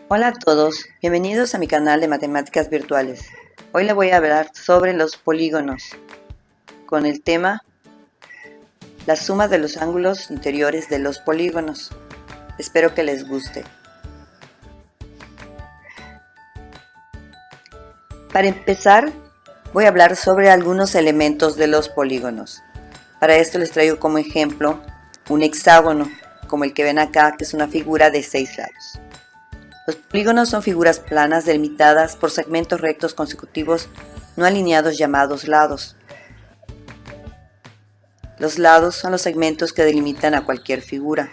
Hola a todos, bienvenidos a mi canal de Matemáticas Virtuales. Hoy les voy a hablar sobre los polígonos, con el tema la suma de los ángulos interiores de los polígonos. Espero que les guste. Para empezar, voy a hablar sobre algunos elementos de los polígonos. Para esto les traigo como ejemplo un hexágono, como el que ven acá, que es una figura de 6 lados. Los polígonos son figuras planas delimitadas por segmentos rectos consecutivos no alineados llamados lados. Los lados son los segmentos que delimitan a cualquier figura.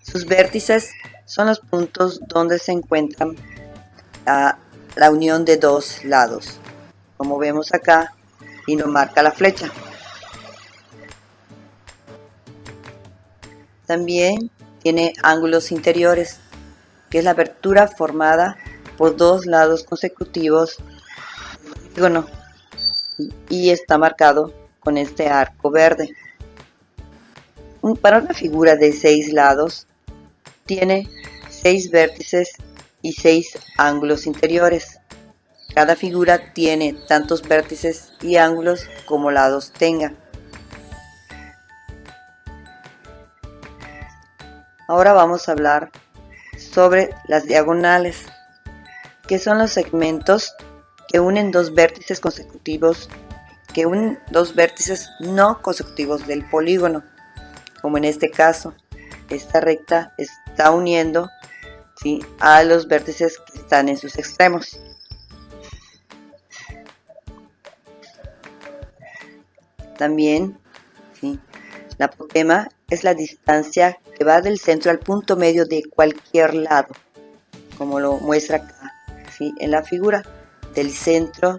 Sus vértices son los puntos donde se encuentran la unión de dos lados, como vemos acá y nos marca la flecha. También tiene ángulos interiores, que es la abertura formada por dos lados consecutivos del polígono, y está marcado con este arco verde. Para una figura de 6 lados, tiene 6 vértices y 6 ángulos interiores. Cada figura tiene tantos vértices y ángulos como lados tenga. Ahora vamos a hablar sobre las diagonales, que son los segmentos que unen dos vértices consecutivos, dos vértices no consecutivos del polígono, como en este caso. Esta recta está uniendo, ¿sí?, a los vértices que están en sus extremos. También, ¿sí?, la apotema es la distancia que va del centro al punto medio de cualquier lado, como lo muestra acá, ¿sí?, en la figura, del centro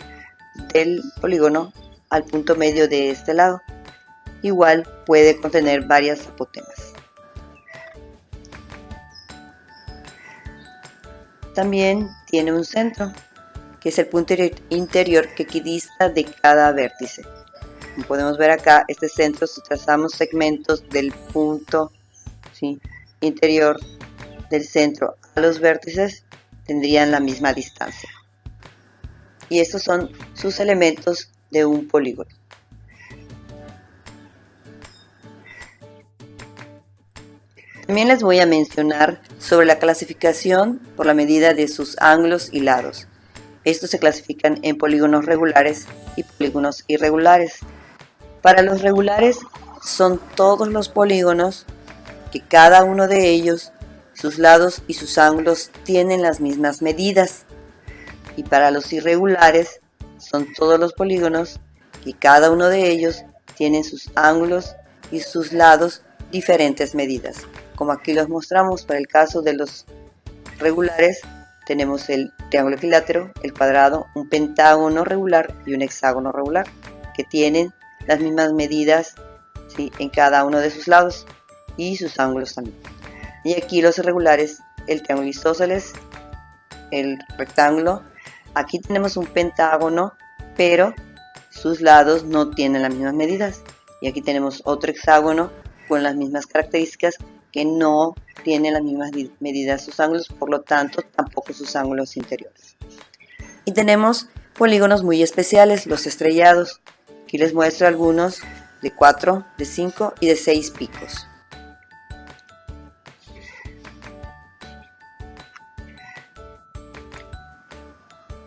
del polígono al punto medio de este lado. Igual puede contener varias apotemas. También tiene un centro, que es el punto interior que equidista de cada vértice. Como podemos ver acá, este centro, si trazamos segmentos del punto, ¿sí?, interior del centro a los vértices, tendrían la misma distancia. Y estos son sus elementos de un polígono. También les voy a mencionar sobre la clasificación por la medida de sus ángulos y lados. Estos se clasifican en polígonos regulares y polígonos irregulares. Para los regulares son todos los polígonos que cada uno de ellos, sus lados y sus ángulos tienen las mismas medidas. Y para los irregulares son todos los polígonos que cada uno de ellos tienen sus ángulos y sus lados diferentes medidas. Como aquí los mostramos, para el caso de los regulares tenemos el triángulo equilátero, el cuadrado, un pentágono regular y un hexágono regular, que tienen las mismas medidas, ¿sí?, en cada uno de sus lados y sus ángulos también. Y aquí los irregulares, el triángulo isósceles, el rectángulo. Aquí tenemos un pentágono, pero sus lados no tienen las mismas medidas. Y aquí tenemos otro hexágono con las mismas características, que no tienen las mismas medidas sus ángulos, por lo tanto tampoco sus ángulos interiores. Y tenemos polígonos muy especiales, los estrellados. Aquí les muestro algunos de 4, de 5 y de 6 picos.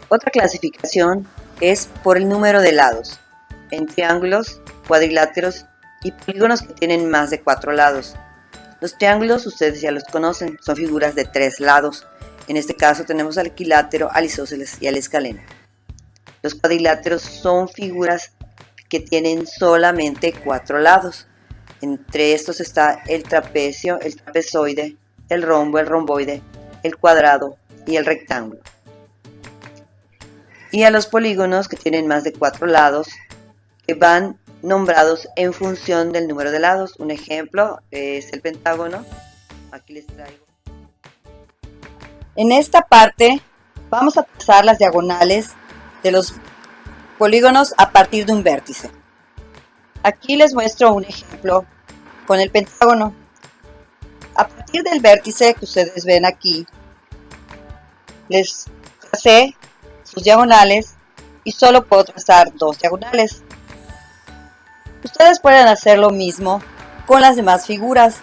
Otra clasificación es por el número de lados, en triángulos, cuadriláteros y polígonos que tienen más de 4 lados. Los triángulos ustedes ya los conocen, son figuras de 3 lados. En este caso tenemos al equilátero, al isósceles y al escaleno. Los cuadriláteros son figuras que tienen solamente 4 lados. Entre estos está el trapecio, el trapezoide, el rombo, el romboide, el cuadrado y el rectángulo. Y a los polígonos que tienen más de 4 lados, que van nombrados en función del número de lados. Un ejemplo es el pentágono. Aquí les traigo. En esta parte vamos a trazar las diagonales de los polígonos a partir de un vértice. Aquí les muestro un ejemplo con el pentágono. A partir partir del vértice que ustedes ven aquí, les tracé sus diagonales y solo puedo trazar 2 diagonales. Ustedes pueden hacer lo mismo con las demás figuras.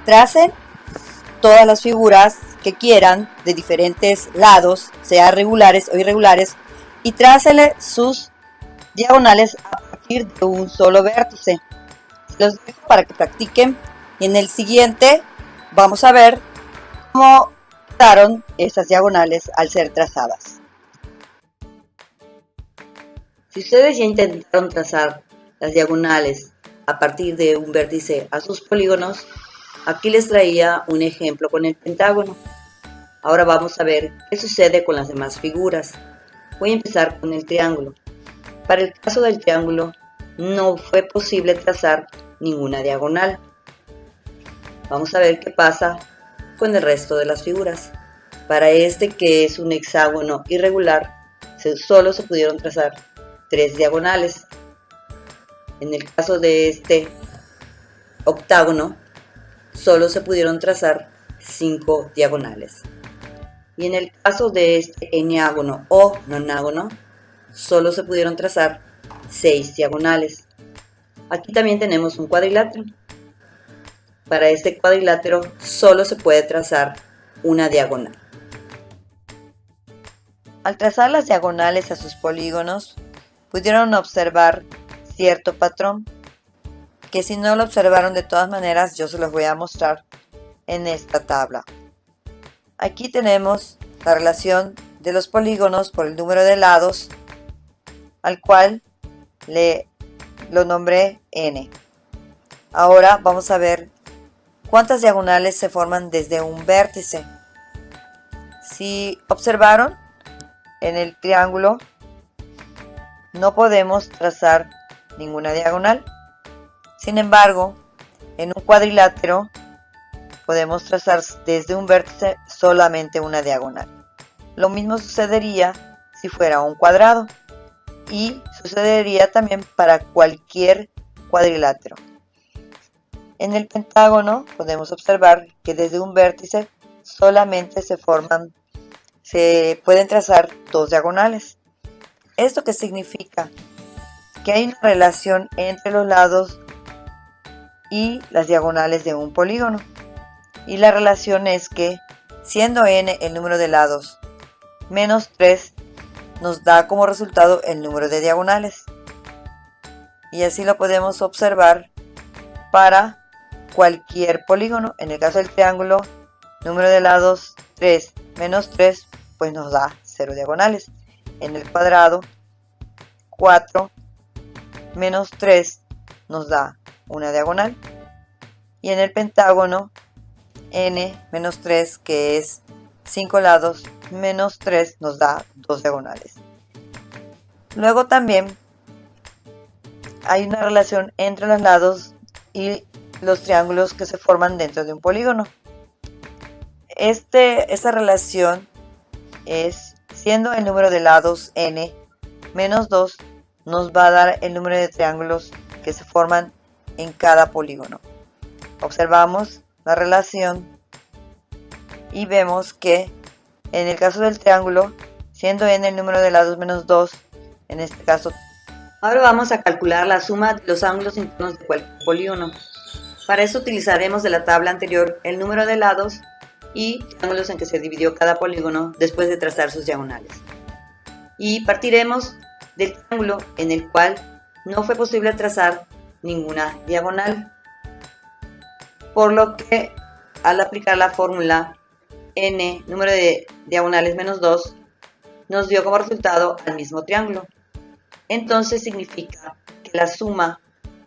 Tracen todas las figuras que quieran de diferentes lados, sea regulares o irregulares, y trácenle sus diagonales a partir de un solo vértice. Los dejo para que practiquen y en el siguiente vamos a ver cómo quedaron esas diagonales al ser trazadas. Si ustedes ya intentaron trazar las diagonales a partir de un vértice a sus polígonos, aquí les traía un ejemplo con el pentágono. Ahora vamos a ver qué sucede con las demás figuras. Voy a empezar con el triángulo. Para el caso del triángulo, no fue posible trazar ninguna diagonal. Vamos a ver qué pasa con el resto de las figuras. Para este, que es un hexágono irregular, solo se pudieron trazar 3 diagonales. En el caso de este octágono, solo se pudieron trazar 5 diagonales. Y en el caso de este eneágono o nonágono, solo se pudieron trazar 6 diagonales. Aquí también tenemos un cuadrilátero. Para este cuadrilátero solo se puede trazar una diagonal. Al trazar las diagonales a sus polígonos, pudieron observar cierto patrón, que si no lo observaron de todas maneras, yo se los voy a mostrar en esta tabla. Aquí tenemos la relación de los polígonos por el número de lados, al cual lo nombré n. Ahora vamos a ver cuántas diagonales se forman desde un vértice. Si observaron, en el triángulo no podemos trazar ninguna diagonal. Sin embargo, en un cuadrilátero podemos trazar desde un vértice solamente una diagonal. Lo mismo sucedería si fuera un cuadrado y sucedería también para cualquier cuadrilátero. En el pentágono podemos observar que desde un vértice solamente se pueden trazar 2 diagonales. ¿Esto qué significa? Que hay una relación entre los lados y las diagonales de un polígono. Y la relación es que, siendo n el número de lados, menos 3 nos da como resultado el número de diagonales. Y así lo podemos observar para cualquier polígono. En el caso del triángulo, número de lados 3 menos 3, pues nos da 0 diagonales. En el cuadrado, 4 menos 3 nos da una diagonal. Y en el pentágono, n menos 3, que es 5 lados, menos 3 nos da 2 diagonales. Luego también hay una relación entre los lados y los triángulos que se forman dentro de un polígono. Esta relación es, siendo el número de lados n menos 2, nos va a dar el número de triángulos que se forman en cada polígono. Observamos la relación y vemos que en el caso del triángulo, siendo n el número de lados menos 2, en este caso. Ahora vamos a calcular la suma de los ángulos internos de cualquier polígono. Para eso utilizaremos de la tabla anterior el número de lados y ángulos en que se dividió cada polígono después de trazar sus diagonales. Y partiremos del triángulo en el cual no fue posible trazar ninguna diagonal, por lo que al aplicar la fórmula n, número de diagonales menos 2, nos dio como resultado al mismo triángulo. Entonces significa que la suma,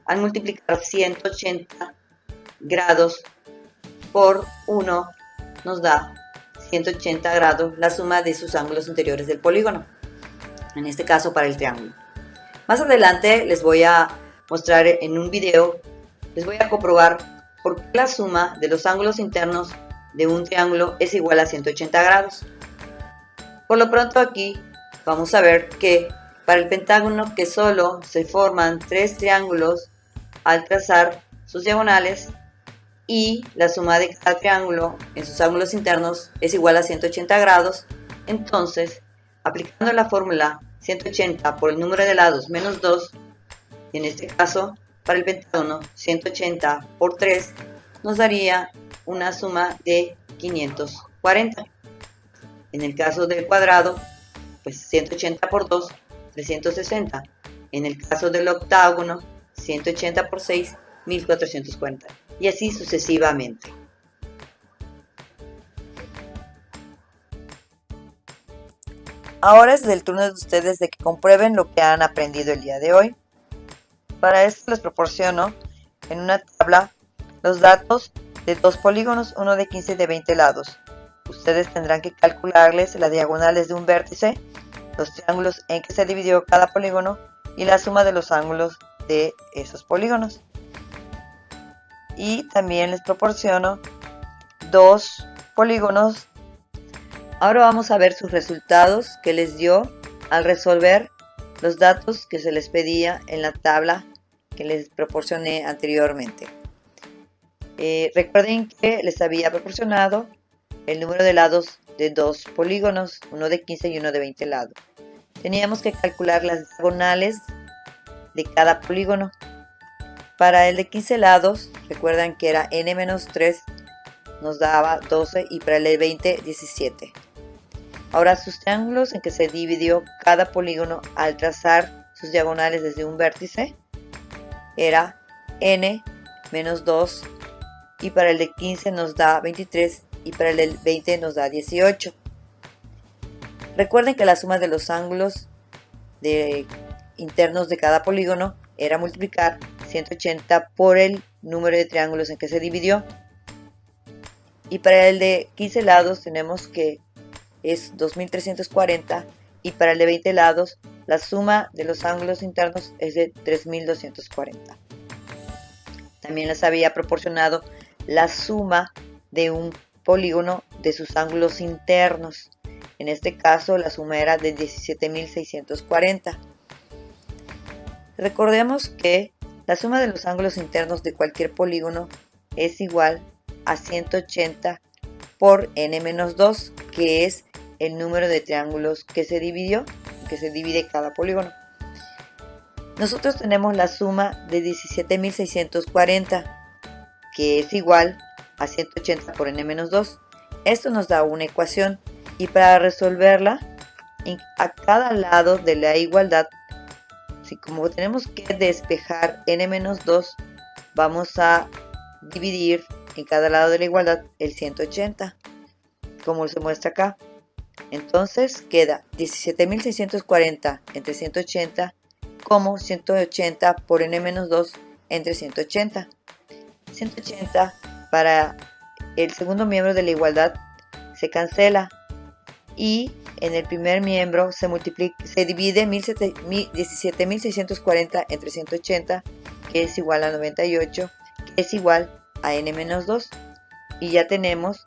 al multiplicar 180 grados por 1, nos da 180 grados la suma de sus ángulos interiores del polígono, en este caso para el triángulo. Más adelante les voy a mostrar en un video, les voy a comprobar por qué la suma de los ángulos internos de un triángulo es igual a 180 grados. Por lo pronto aquí vamos a ver que para el pentágono, que solo se forman 3 triángulos al trazar sus diagonales, y la suma de cada triángulo en sus ángulos internos es igual a 180 grados, entonces, aplicando la fórmula 180 por el número de lados menos 2, en este caso, para el pentágono, 180 por 3, nos daría una suma de 540. En el caso del cuadrado, pues 180 por 2, 360. En el caso del octágono, 180 por 6, 1440. Y así sucesivamente. Ahora es del turno de ustedes de que comprueben lo que han aprendido el día de hoy. Para esto les proporciono en una tabla los datos de dos polígonos, uno de 15 y de 20 lados. Ustedes tendrán que calcularles las diagonales de un vértice, los triángulos en que se dividió cada polígono y la suma de los ángulos de esos polígonos. Y también les proporciono dos polígonos. Ahora vamos a ver sus resultados que les dio al resolver los datos que se les pedía en la tabla que les proporcioné anteriormente. Recuerden que les había proporcionado el número de lados de dos polígonos, uno de 15 y uno de 20 lados. Teníamos que calcular las diagonales de cada polígono. Para el de 15 lados, recuerdan que era n-3, nos daba 12, y para el de 20, 17. Ahora, sus triángulos en que se dividió cada polígono al trazar sus diagonales desde un vértice era n-2, y para el de 15 nos da 23, y para el del 20 nos da 18. Recuerden que la suma de los ángulos internos de cada polígono era multiplicar 180 por el número de triángulos en que se dividió. Y para el de 15 lados tenemos que es 2340, y para el de 20 lados la suma de los ángulos internos es de 3240. También les había proporcionado la suma de un polígono de sus ángulos internos. En este caso la suma era de 17.640. Recordemos que la suma de los ángulos internos de cualquier polígono es igual a 180 por n-2, que es el número de triángulos que se dividió, que se divide cada polígono. Nosotros tenemos la suma de 17.640, que es igual a 180 por n-2. Esto nos da una ecuación, y para resolverla, a cada lado de la igualdad, como tenemos que despejar n-2, vamos a dividir en cada lado de la igualdad el 180, como se muestra acá. Entonces queda 17.640 entre 180 como 180 por n-2 entre 180. 180 para el segundo miembro de la igualdad se cancela, y en el primer miembro se divide 17.640 entre 180, que es igual a 98, que es igual a n-2, y ya tenemos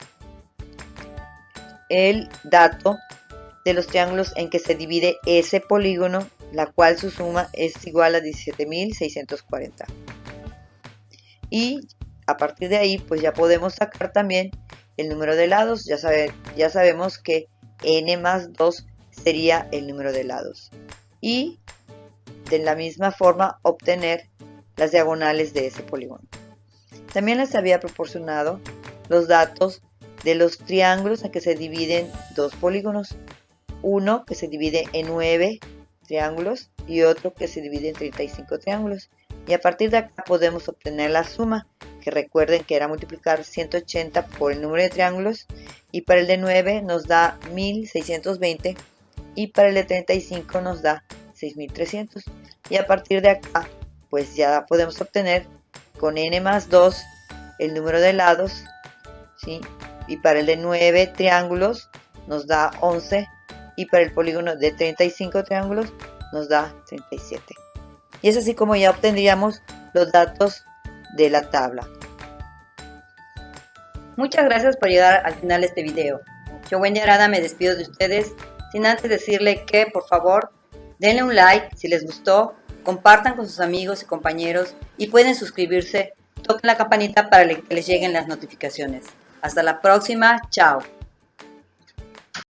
el dato de los triángulos en que se divide ese polígono, la cual su suma es igual a 17.640. Y a partir de ahí, pues ya podemos sacar también el número de lados. Ya sabemos que n+2 sería el número de lados. Y de la misma forma obtener las diagonales de ese polígono. También les había proporcionado los datos de los triángulos en que se dividen dos polígonos. Uno que se divide en 9 triángulos y otro que se divide en 35 triángulos. Y a partir de acá podemos obtener la suma, que recuerden que era multiplicar 180 por el número de triángulos, y para el de 9 nos da 1620, y para el de 35 nos da 6300. Y a partir de acá pues ya podemos obtener con n+2 el número de lados, ¿sí? Y para el de 9 triángulos nos da 11, y para el polígono de 35 triángulos nos da 37. Y es así como ya obtendríamos los datos de la tabla. Muchas gracias por llegar al final de este video. Yo, Wendy Arada, me despido de ustedes sin antes decirle que por favor denle un like si les gustó, compartan con sus amigos y compañeros, y pueden suscribirse toquen la campanita para que les lleguen las notificaciones. Hasta la próxima, chao.